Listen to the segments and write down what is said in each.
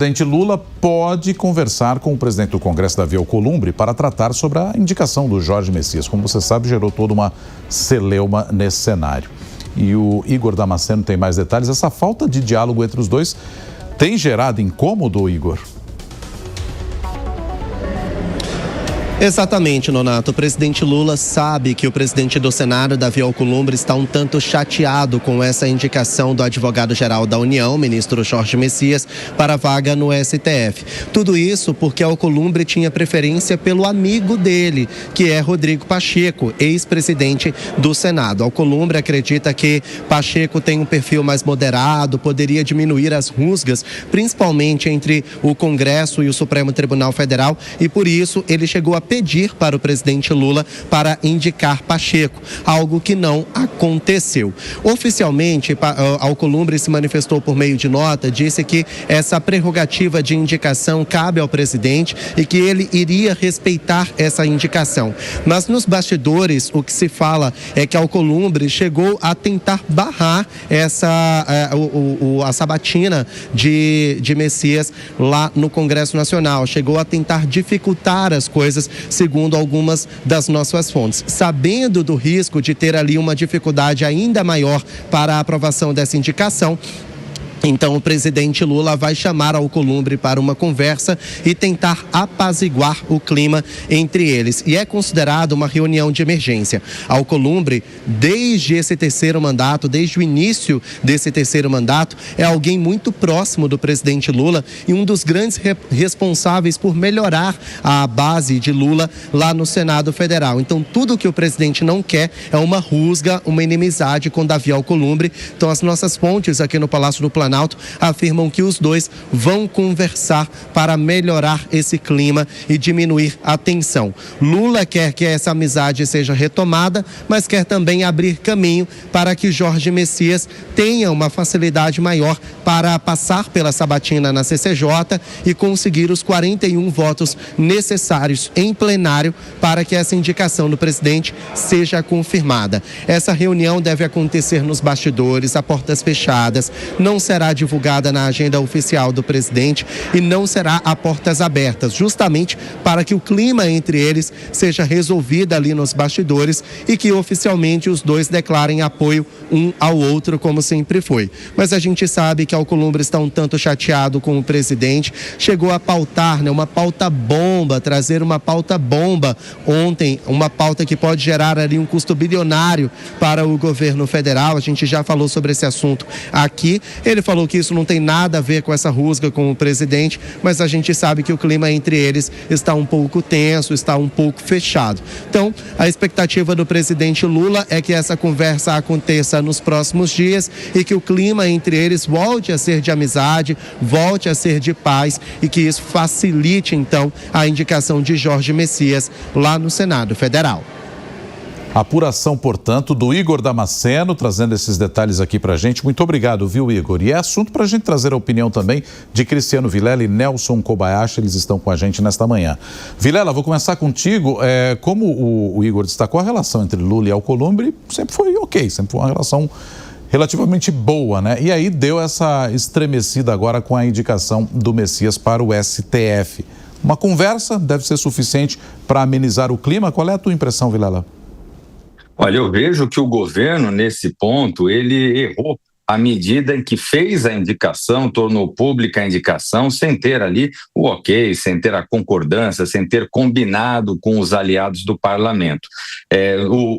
presidente Lula pode conversar com o presidente do Congresso, Davi Alcolumbre, para tratar sobre a indicação do Jorge Messias. Como você sabe, gerou toda uma celeuma nesse cenário. E o Igor Damasceno tem mais detalhes. Essa falta de diálogo entre os dois tem gerado incômodo, Igor? Exatamente, Nonato. O presidente Lula sabe que o presidente do Senado, Davi Alcolumbre, está um tanto chateado com essa indicação do advogado-geral da União, ministro Jorge Messias, para a vaga no STF. Tudo isso porque Alcolumbre tinha preferência pelo amigo dele, que é Rodrigo Pacheco, ex-presidente do Senado. Alcolumbre acredita que Pacheco tem um perfil mais moderado, poderia diminuir as rusgas, principalmente entre o Congresso e o Supremo Tribunal Federal, e por isso ele chegou a pedir para o presidente Lula para indicar Pacheco, algo que não aconteceu. Oficialmente, Alcolumbre se manifestou por meio de nota, disse que essa prerrogativa de indicação cabe ao presidente e que ele iria respeitar essa indicação. Mas nos bastidores, o que se fala é que Alcolumbre chegou a tentar barrar a sabatina de Messias lá no Congresso Nacional, chegou a tentar dificultar as coisas, segundo algumas das nossas fontes. Sabendo do risco de ter ali uma dificuldade ainda maior para a aprovação dessa indicação, então o presidente Lula vai chamar Alcolumbre para uma conversa e tentar apaziguar o clima entre eles. E é considerado uma reunião de emergência. Alcolumbre, desde esse terceiro mandato, desde o início desse terceiro mandato, é alguém muito próximo do presidente Lula e um dos grandes responsáveis por melhorar a base de Lula lá no Senado Federal. Então tudo que o presidente não quer é uma rusga, uma inimizade com Davi Alcolumbre. Então as nossas fontes aqui no Palácio do Planalto afirmam que os dois vão conversar para melhorar esse clima e diminuir a tensão. Lula quer que essa amizade seja retomada, mas quer também abrir caminho para que Jorge Messias tenha uma facilidade maior para passar pela sabatina na CCJ e conseguir os 41 votos necessários em plenário para que essa indicação do presidente seja confirmada. Essa reunião deve acontecer nos bastidores, a portas fechadas, não será divulgada na agenda oficial do presidente e não será a portas abertas, justamente para que o clima entre eles seja resolvido ali nos bastidores e que oficialmente os dois declarem apoio um ao outro, como sempre foi. Mas a gente sabe que Alcolumbre está um tanto chateado com o presidente, chegou a pautar, uma pauta bomba, trazer uma pauta bomba ontem, uma pauta que pode gerar ali um custo bilionário para o governo federal. A gente já falou sobre esse assunto aqui. Ele falou que isso não tem nada a ver com essa rusga com o presidente, mas a gente sabe que o clima entre eles está um pouco tenso, está um pouco fechado. Então, a expectativa do presidente Lula é que essa conversa aconteça nos próximos dias e que o clima entre eles volte a ser de amizade, volte a ser de paz e que isso facilite, então, a indicação de Jorge Messias lá no Senado Federal. Apuração, portanto, do Igor Damasceno, trazendo esses detalhes aqui pra gente. Muito obrigado, viu, Igor? E é assunto pra gente trazer a opinião também de Cristiano Vilela e Nelson Kobayashi, eles estão com a gente nesta manhã. Vilela, vou começar contigo. Como o Igor destacou, a relação entre Lula e Alcolumbre sempre foi ok, sempre foi uma relação relativamente boa, né? E aí deu essa estremecida agora com a indicação do Messias para o STF. Uma conversa deve ser suficiente para amenizar o clima. Qual é a tua impressão, Vilela? Olha, eu vejo que o governo, nesse ponto, ele errou à medida em que fez a indicação, tornou pública a indicação, sem ter ali o ok, sem ter a concordância, sem ter combinado com os aliados do parlamento.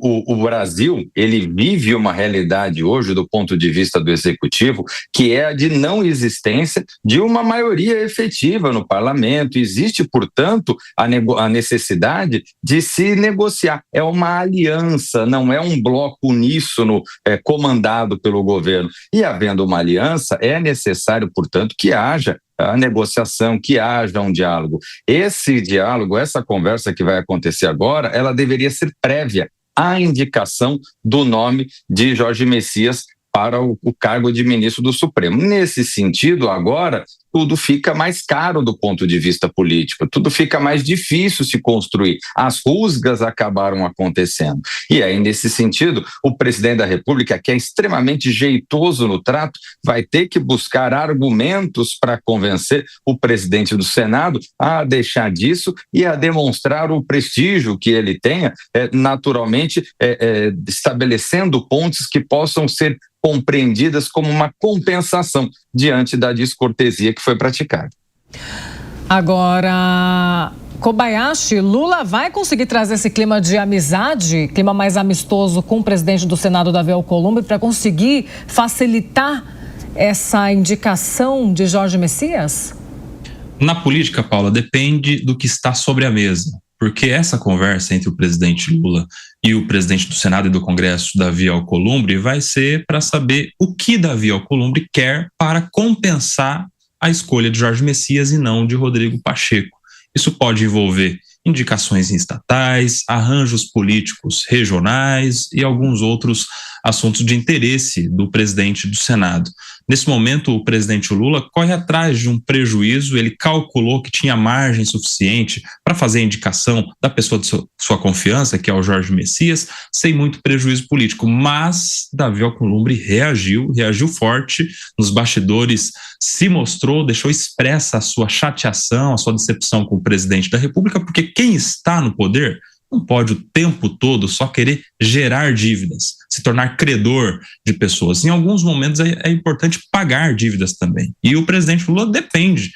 O Brasil, ele vive uma realidade hoje, do ponto de vista do executivo, que é a de não existência de uma maioria efetiva no parlamento. Existe, portanto, a necessidade de se negociar. É uma aliança, não é um bloco uníssono comandado pelo governo. E havendo uma aliança, é necessário, portanto, que haja a negociação, que haja um diálogo. Esse diálogo, essa conversa que vai acontecer agora, ela deveria ser prévia à indicação do nome de Jorge Messias para o cargo de ministro do Supremo. Nesse sentido, agora, tudo fica mais caro do ponto de vista político, tudo fica mais difícil se construir. As rusgas acabaram acontecendo. E aí, nesse sentido, o presidente da República, que é extremamente jeitoso no trato, vai ter que buscar argumentos para convencer o presidente do Senado a deixar disso e a demonstrar o prestígio que ele tenha, naturalmente estabelecendo pontes que possam ser compreendidas como uma compensação diante da descortesia que foi praticada. Agora, Kobayashi, Lula vai conseguir trazer esse clima de amizade, clima mais amistoso com o presidente do Senado, Davi Alcolumbre, para conseguir facilitar essa indicação de Jorge Messias? Na política, Paula, depende do que está sobre a mesa, porque essa conversa entre o presidente Lula e o presidente do Senado e do Congresso, Davi Alcolumbre, vai ser para saber o que Davi Alcolumbre quer para compensar a escolha de Jorge Messias e não de Rodrigo Pacheco. Isso pode envolver indicações em estatais, arranjos políticos regionais e alguns outros assuntos de interesse do presidente do Senado. Nesse momento, o presidente Lula corre atrás de um prejuízo, ele calculou que tinha margem suficiente para fazer a indicação da pessoa de sua confiança, que é o Jorge Messias, sem muito prejuízo político, mas Davi Alcolumbre reagiu forte, nos bastidores se mostrou, deixou expressa a sua chateação, a sua decepção com o presidente da República, porque quem está no poder não pode o tempo todo só querer gerar dívidas, se tornar credor de pessoas. Em alguns momentos é importante pagar dívidas também. E o presidente Lula depende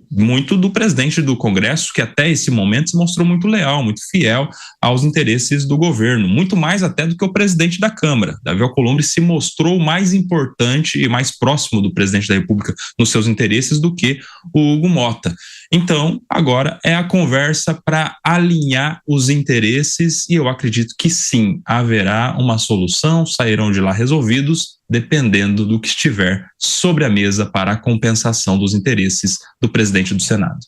muito do presidente do Congresso, que até esse momento se mostrou muito leal, muito fiel aos interesses do governo, muito mais até do que o presidente da Câmara. Davi Alcolumbre se mostrou mais importante e mais próximo do presidente da República nos seus interesses do que o Hugo Mota. Então, agora é a conversa para alinhar os interesses e eu acredito que sim, haverá uma solução, sairão de lá resolvidos, dependendo do que estiver sobre a mesa para a compensação dos interesses do presidente do Senado.